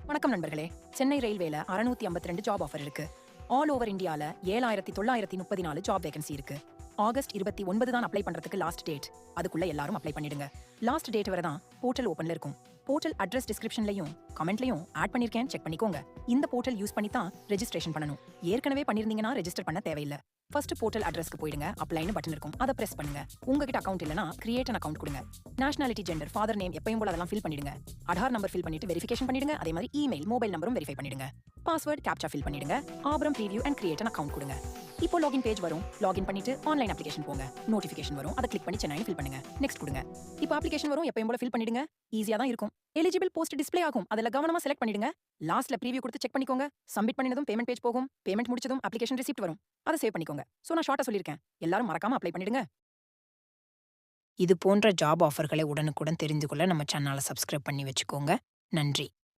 வணக்கம் நண்பர்களே. சென்னை ரயில்வேல 652 ஜாப் ஆஃபர் இருக்கு. ஆல் ஓவர் இந்தியால 7934 ஜாப் வேகன்சி இருக்கு. ஆகஸ்ட் 29 தான் அப்ளை பண்றதுக்கு லாஸ்ட் டேட். அதுக்குள்ள எல்லாரும் அப்ளை பண்ணிடுங்க. லாஸ்ட் டேட் வரை தான் போர்ட்டல் ஓபன்ல இருக்கும். போர்ட்டல் அட்ரஸ் டிஸ்கிரிப்ஷன்லயும் கமெண்ட்லயும் ஆட் பண்ணிருக்கேன், செக் பண்ணிக்கோங்க. இந்த போர்ட்டல் யூஸ் பண்ணி தான் ரெஜிஸ்ட்ரேஷன் பண்ணணும். ஏற்கனவே பண்ணிருந்தீங்கன்னா ரெஜிஸ்டர் பண்ண தேவையில்ல. ஃபர்ஸ்ட் போர்ட்டல் அட்ரஸ்க்கு போயிடுங்க. அப்ளைன்னு பட்டன் இருக்கும், அதை பிரஸ் பண்ணுங்க. உங்ககிட்ட அக்கவுண்ட் இல்லனா கிரியேட் an அக்கவுண்ட் கொடுங்க. நேஷனாலிட்டி, ஜெண்டர், ஃபாதர் நேம் எப்பயும் போல அதெல்லாம் ஃபில் பண்ணிடுங்க. ஆதார் நம்பர் ஃபில் பண்ணிட்டு வெரிஃபிகேஷன் பண்ணிடுங்க. அதே மாதிரி இமெயில், மொபைல் நம்பரும் வெரிஃபை பண்ணிடுங்க. பாஸ்வேர்ட் கேப்சா ஃபில் பண்ணிடுங்க. ஆபரம் preview and create an account கொடுங்க. இப்போ லாகின் பேஜ் வரும். லாகின் பண்ணிட்டு ஆன்லைன் அப்ளிகேஷன் போங்க. நோட்டிஃபிகேஷன் வரும், அதை கிளிக் பண்ணி சென்னைன்னு ஃபில் பண்ணுங்க. நெக்ஸ்ட் கொடுங்க. இப்போ அப்ளிகேஷன் வரும், எப்பயும் போல ஃபில் பண்ணிடுங்க. ஈஸியா தான் இருக்கும். எலிஜிபிள் போஸ்ட் டிஸ்ப்ளே ஆகும், அதில் கவனமா செலக்ட் பண்ணிடுங்க. லாஸ்ட்ல ப்ரீவியூ கொடுத்து செக் பண்ணிக்கோங்க. சப்மிட் பண்ணினதும் பேமெண்ட் பேஜ் போகும். பேமெண்ட் முடிச்சதும் அப்ளிகேஷன் ரிசிப்ட் வரும், அதை சேவ் பண்ணிக்கோங்க. சோ நான் ஷார்ட்டா சொல்லிருக்கேன், எல்லாரும் மறக்காம அப்ளை பண்ணிடுங்க. இது போன்ற ஜாப் ஆஃபர்களை உடனுக்குடன் தெரிந்து கொள்ள நம்ம சேனலை சப்ஸ்கிரைப் பண்ணி வச்சுக்கோங்க. நன்றி.